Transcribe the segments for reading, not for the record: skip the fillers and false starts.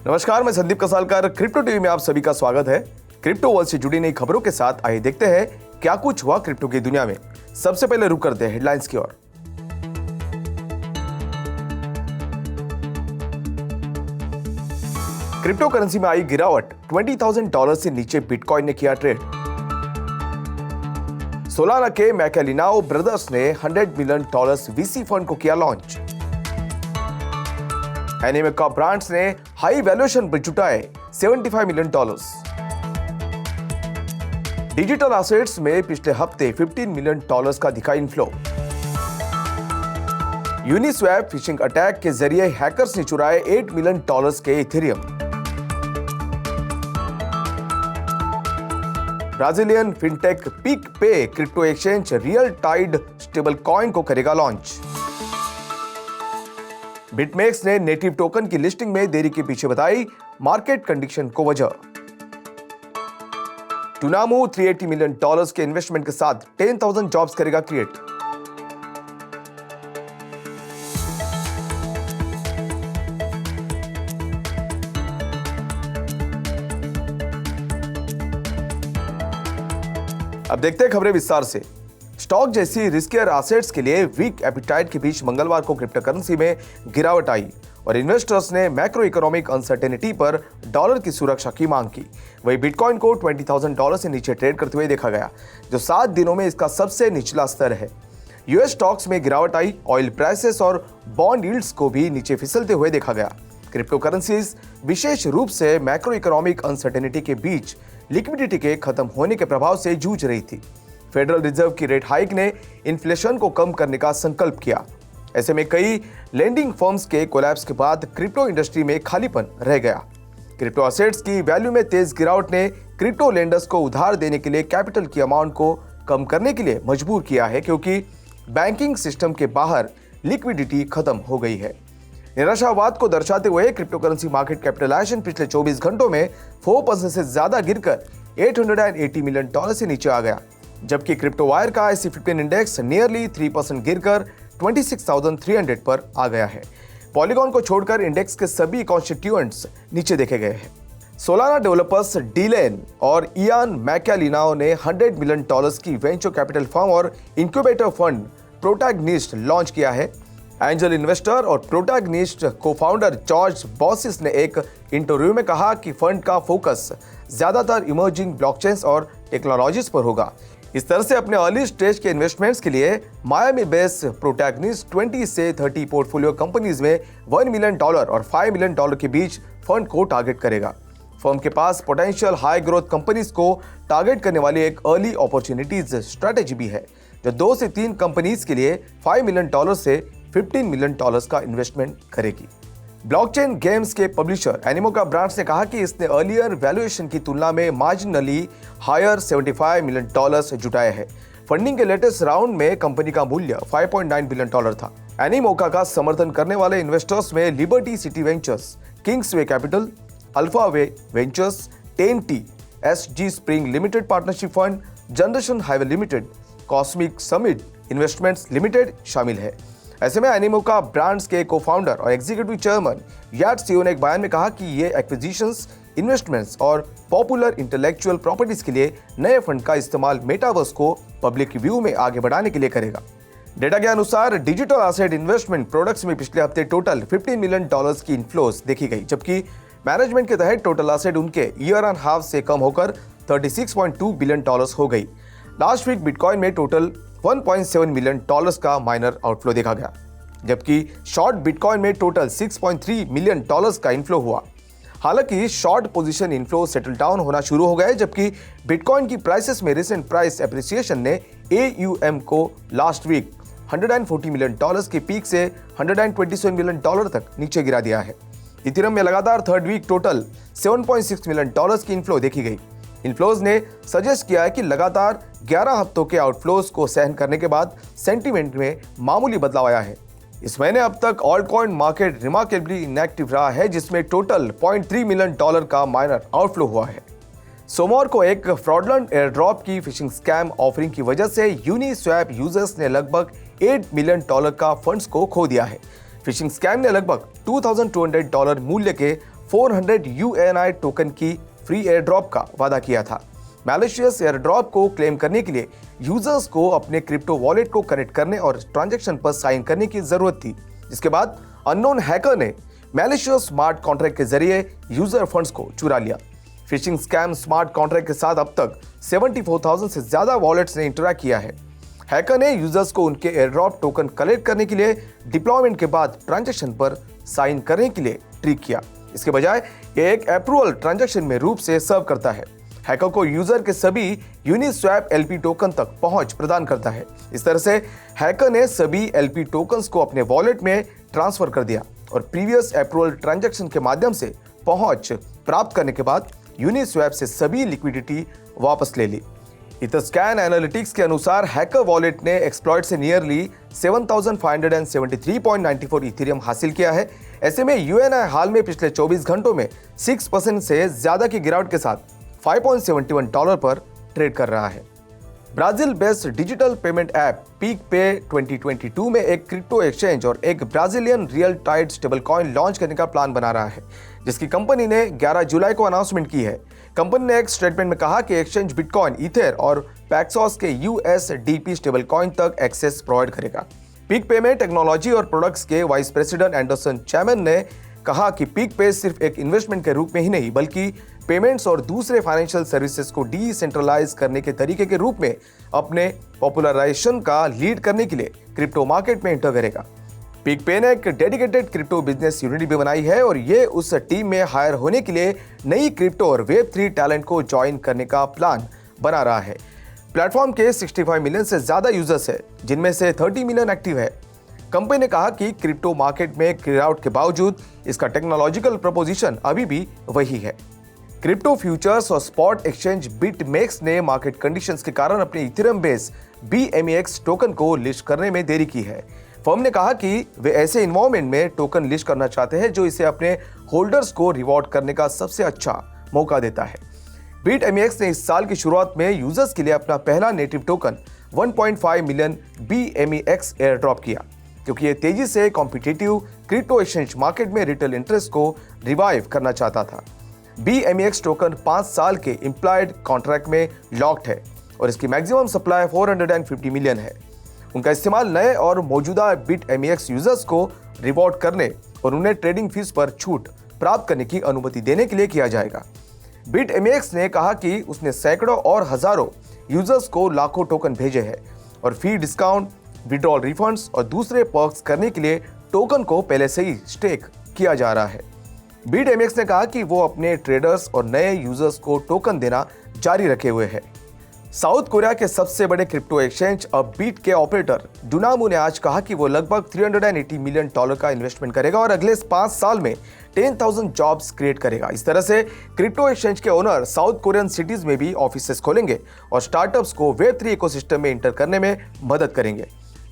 नमस्कार, मैं Sandeep कसालकर। Crypto TV में आप सभी का स्वागत है। क्रिप्टो वर्ल्ड से जुड़ी नई खबरों के साथ आइए देखते हैं क्या कुछ हुआ क्रिप्टो की दुनिया में। सबसे पहले रुक करते हैं हेडलाइंस की ओर। क्रिप्टो करेंसी में आई गिरावट, $20,000 से नीचे बिटकॉइन ने किया ट्रेड। सोलाना के मैकेलिनाओ ब्रदर्स ने $100 मिलियन वीसी फंड को किया लॉन्च। एनीमेका ब्रांड्स ने हाई वैल्यूएशन पर जुटाए $75 मिलियन। डिजिटल एसेट्स में पिछले हफ्ते $15 मिलियन का दिखा इनफ्लो। यूनिस्वैप फिशिंग अटैक के जरिए हैकर्स ने चुराए $8 मिलियन के Ethereum. Brazilian fintech PicPay crypto exchange real tied stable coin को करेगा लॉन्च। बिटमेक्स ने नेटिव टोकन की लिस्टिंग में देरी के पीछे बताई मार्केट कंडीशन को वजह। टुनामो $380 मिलियन के इन्वेस्टमेंट के साथ 10,000 जॉब्स करेगा क्रिएट। अब देखते हैं खबरें विस्तार से। स्टॉक जैसी रिस्कियर एसेट्स के लिए वीक एपिटाइट के बीच मंगलवार को क्रिप्टो करेंसी में गिरावट आई और इन्वेस्टर्स ने मैक्रो इकोनॉमिक अनसर्टेनिटी पर डॉलर की सुरक्षा की मांग की। वहीं बिटकॉइन को $20,000 से नीचे ट्रेड करते हुए देखा गया, जो 7 दिनों में इसका सबसे निचला स्तर है। यूएस स्टॉक्स में गिरावट आई, ऑयल प्राइसेस और बॉन्ड यील्ड्स को भी नीचे फिसलते हुए देखा गया। क्रिप्टो करेंसीज विशेष रूप से मैक्रो इकोनॉमिक अनसर्टेनिटी के बीच लिक्विडिटी के खत्म होने के प्रभाव से जूझ रही थी। फेडरल रिजर्व की रेट हाइक ने इन्फ्लेशन को कम करने का संकल्प किया। ऐसे में कई लेंडिंग फर्म्स के कोलैप्स के बाद क्रिप्टो इंडस्ट्री में खालीपन रह गया। क्रिप्टो एसेट्स की वैल्यू में तेज गिरावट ने क्रिप्टो लेंडर्स को उधार देने के लिए कैपिटल की अमाउंट को कम करने के लिए मजबूर किया है, क्योंकि बैंकिंग सिस्टम के बाहर लिक्विडिटी खत्म हो गई है। निराशावाद को दर्शाते हुए क्रिप्टो करेंसी मार्केट कैपिटलाइजेशन पिछले 24 घंटों में 4% से ज्यादा गिरकर $880 मिलियन से नीचे आ गया, जबकि क्रिप्टो वायर का IC15 इंडेक्स नियरली 3% गिरकर 26,300 पर आ गया है। पॉलीगॉन को छोड़कर इंडेक्स के सभी कॉन्स्टिट्यूएंट्स नीचे देखे गए हैं। सोलाना डेवलपर्स डीलेन और इयान मैकेलिनाओ ने $100 मिलियन की वेंचर कैपिटल फर्म और इंक्यूबेटर फंड प्रोटैगनिस्ट लॉन्च किया है। एंजल इन्वेस्टर और प्रोटैगनिस्ट को-फाउंडर जॉर्ज बॉसिस ने एक इंटरव्यू में कहा कि फंड का फोकस ज्यादातर इमर्जिंग ब्लॉकचेन्स और टेक्नोलॉजीज पर होगा। इस तरह से अपने अर्ली स्टेज के इन्वेस्टमेंट्स के लिए मायामी बेस प्रोटैगनिस्ट 20 से 30 पोर्टफोलियो कंपनीज में $1 मिलियन और $5 मिलियन के बीच फंड को टारगेट करेगा। फर्म के पास पोटेंशियल हाई ग्रोथ कंपनीज को टारगेट करने वाली एक अर्ली अपॉर्चुनिटीज स्ट्रेटेजी भी है, जो 2 से 3 कंपनीज के लिए $5 मिलियन से $15 मिलियन का इन्वेस्टमेंट करेगी। ब्लॉकचेन गेम्स के पब्लिशर एनीमेका ब्रांड्स ने कहा कि इसने अर्लियर वैल्यूएशन की तुलना में मार्जिनली हायर $75 मिलियन जुटाए हैं। फंडिंग के लेटेस्ट राउंड में कंपनी का मूल्य $5.9 बिलियन था। एनीमेका का समर्थन करने वाले इन्वेस्टर्स में Liberty City Ventures, Kingsway Capital, Alpha Wave Ventures, 10T, SG Spring Limited Partnership Fund, Generation Highway Limited, Cosmic Summit Investments Limited शामिल है। ऐसे में एनीमेका ब्रांड्स के को-फाउंडर और एग्जीक्यूटिव चेयरमैन याट सियो ने एक बयान में कहा कि ये एक्विजिशंस, इन्वेस्टमेंट्स और पॉपुलर इंटेलेक्चुअल प्रॉपर्टीज के लिए नए फंड का इस्तेमाल मेटावर्स को पब्लिक व्यू में आगे बढ़ाने के लिए करेगा। डेटा के अनुसार डिजिटल एसेट इन्वेस्टमेंट प्रोडक्ट्स में पिछले हफ्ते टोटल $15 मिलियन की इनफ्लोज देखी गई, जबकि मैनेजमेंट के तहत टोटल एसेट उनके ईयर एंड हाफ से कम होकर $36.2 बिलियन हो गई। लास्ट वीक बिटकॉइन में टोटल $1.7 मिलियन का माइनर आउटफ्लो देखा गया, जबकि शॉर्ट बिटकॉइन में टोटल $6.3 मिलियन का इनफ्लो हुआ। हालांकि short position inflow settle down होना शुरू हो गए, जबकि बिटकॉइन की प्राइसेस में रिसेंट प्राइस एप्रिसिएशन ने AUM को लास्ट वीक $140 मिलियन के पीक से $127 मिलियन तक नीचे गिरा दिया है। इथेरियम में लगातार थर्ड वीक टोटल $7.6 मिलियन की इनफ्लो देखी गई। इनफ्लोज ने सजेस्ट किया है कि लगातार 11 हफ्तों के आउटफ्लोज को सहन करने के बाद सेंटीमेंट में मामूली बदलाव आया है। इस महीने अब तक alt coin market remarkably inactive रहा है, जिसमें टोटल $0.3 मिलियन का माइनर आउटफ्लो हुआ है। सोमवार को एक फ्रॉडलेंट एयरड्रॉप की फिशिंग स्कैम ऑफरिंग की वजह से यूनिस्वैप यूजर्स ने लगभग $8 मिलियन का फंड्स को खो दिया है। फिशिंग स्कैम ने लगभग $2,200 मूल्य के 400 UANI टोकन की फ्री एयर ड्रॉप का वादा किया था। मैलिशियस एयर ड्रॉप को क्लेम करने के लिए यूजर्स को अपने क्रिप्टो वॉलेट को कनेक्ट करने और ट्रांजैक्शन पर साइन करने की जरूरत थी, जिसके बाद अननोन हैकर ने मैलिशियस स्मार्ट कॉन्ट्रैक्ट के जरिए यूजर फंड्स को चुरा लिया। फिशिंग स्कैम स्मार्ट कॉन्ट्रैक्ट के साथ अब तक 74,000 से ज्यादा वॉलेट्स ने इंटरैक्ट किया है। हैकर ने यूजर्स को उनके एयरड्रॉप टोकन कलेक्ट करने के लिए डिप्लॉयमेंट के बाद ट्रांजैक्शन पर साइन करने के लिए ट्रिक किया। इसके बजाय ये एक अप्रूवल ट्रांजैक्शन में रूप से सर्व करता है। हैकर को यूजर के सभी यूनिस्वैप एलपी टोकन तक पहुंच प्रदान करता है। इस तरह से हैकर ने सभी एलपी टोकन्स को अपने वॉलेट में ट्रांसफर कर दिया और प्रीवियस अप्रूवल ट्रांजैक्शन के माध्यम से पहुंच प्राप्त करने के बाद यूनिस्वैप से सभी लिक्विडिटी वापस ले ली। इथरस्कैन एनालिटिक्स के अनुसार हैकर वॉलेट ने एक्सप्लॉइट से नियरली 7,573.94 इथेरियम हासिल किया है। ऐसे में यूएनआई हाल में पिछले 24 घंटों में 6% से ज्यादा की गिरावट के साथ $5.71 पर ट्रेड कर रहा है। Brazil based digital payment app PicPay 2022 में एक क्रिप्टो एक्सचेंज और एक Brazilian real tied stable coin launch करने का प्लान बना रहा है, जिसकी कंपनी ने 11 जुलाई को अनाउंसमेंट की है। कंपनी ने एक स्टेटमेंट में कहा कि एक्सचेंज बिटकॉइन, ईथर और पैक्सॉस के USDP स्टेबल कॉइन तक एक्सेस प्रोवाइड करेगा। PicPay में टेक्नोलॉजी और प्रोडक्ट्स के वाइस प्रेसिडेंट एंडरसन चैमन ने कहा कि PicPay सिर्फ एक इन्वेस्टमेंट के रूप में ही नहीं, बल्कि पेमेंट्स और दूसरे फाइनेंशियल सर्विसेज को डिसेंट्रलाइज करने के तरीके के रूप में अपने पॉपुलराइजेशन का लीड करने के लिए क्रिप्टो मार्केट में एंटर करेगा। PicPay ने एक डेडिकेटेड क्रिप्टो बिजनेस यूनिट भी बनाई है और ये उस टीम में हायर होने के लिए नई क्रिप्टो और Web3 टैलेंट को ज्वाइन करने का प्लान बना रहा है। प्लेटफॉर्म के 65 मिलियन से ज्यादा यूजर्स है, जिनमें से 30 मिलियन एक्टिव है। कंपनी ने कहा कि क्रिप्टो मार्केट में गिरावट के बावजूद इसका टेक्नोलॉजिकल प्रपोजिशन अभी भी वही है। क्रिप्टो फ्यूचर्स और स्पॉट एक्सचेंज बिटमेक्स ने मार्केट कंडीशंस के कारण अपने इथेरियम बेस BMEX टोकन को लिस्ट करने में देरी की है। फर्म ने कहा कि वे ऐसे इन्वायरमेंट में टोकन लिस्ट करना चाहते हैं जो इसे अपने होल्डर्स को रिवॉर्ड करने का सबसे अच्छा मौका देता है। BitMEX ने इस साल की शुरुआत में यूजर्स के लिए अपना पहला native token 1.5 million BMEX air drop किया, क्योंकि ये तेजी से कॉम्पिटिटिव क्रिप्टो एक्सचेंज मार्केट में रिटेल इंटरेस्ट को रिवाइव करना चाहता था। BMEX टोकन 5 साल के इम्प्लॉयड कॉन्ट्रैक्ट में लॉक्ड है और इसकी मैक्सिमम सप्लाई 450 मिलियन है। उनका इस्तेमाल नए और मौजूदा BitMEX यूजर्स को रिवॉर्ड करने और उन्हें ट्रेडिंग फीस पर छूट प्राप्त करने की अनुमति देने के लिए किया जाएगा। BitMEX ने कहा कि उसने सैकड़ों और हजारों यूजर्स को लाखों टोकन भेजे हैं और फी डिस्काउंट, विड्रॉल रिफंड्स और दूसरे पर्क्स करने के लिए टोकन को पहले से ही स्टेक किया जा रहा है। BitMEX ने कहा कि वो अपने ट्रेडर्स और नए यूजर्स को टोकन देना जारी रखे हुए है। साउथ कोरिया के सबसे बड़े क्रिप्टो एक्सचेंज बीट के ऑपरेटर डुनामू ने आज कहा कि वो लगभग $380 मिलियन का इन्वेस्टमेंट करेगा और अगले 5 साल में 10,000 जॉब्स क्रिएट करेगा। इस तरह से क्रिप्टो एक्सचेंज के ओनर साउथ कोरियन सिटीज में भी ऑफिसेस खोलेंगे और स्टार्टअप्स को Web3 इकोसिस्टम में इंटर करने में मदद करेंगे।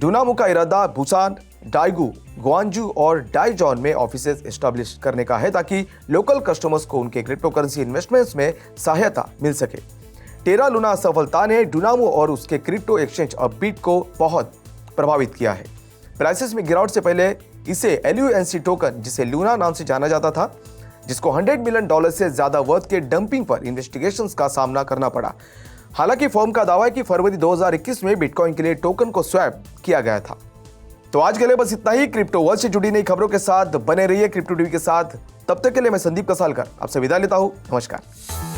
डुनामू का इरादा बुसान, डाइगू, ग्वांजू और डाइजॉन में ऑफिसेस एस्टैब्लिश करने का है, ताकि लोकल कस्टमर्स को उनके क्रिप्टो करेंसी इन्वेस्टमेंट्स में सहायता मिल सके। टेरा लूना सफलता ने डुनामो और उसके क्रिप्टो एक्सचेंज बीट को बहुत प्रभावित किया है। प्राइसेस में गिरावट से पहले इसे LUNC टोकन, जिसे लूना नाम से जाना जाता था, जिसको $100 मिलियन से ज्यादा वर्थ के डंपिंग पर इन्वेस्टिगेशंस का सामना करना पड़ा। हालांकि फर्म का दावा है कि फरवरी 2021 में बिटकॉइन के लिए टोकन को स्वैप किया गया था। तो आज के लिए बस इतना ही। क्रिप्टो वर्ल्ड से जुड़ी नई खबरों के साथ बने रहिए क्रिप्टो टीवी के साथ। तब तक के लिए मैं संदीप कसालकर आपसे विदा लेता हूं। नमस्कार।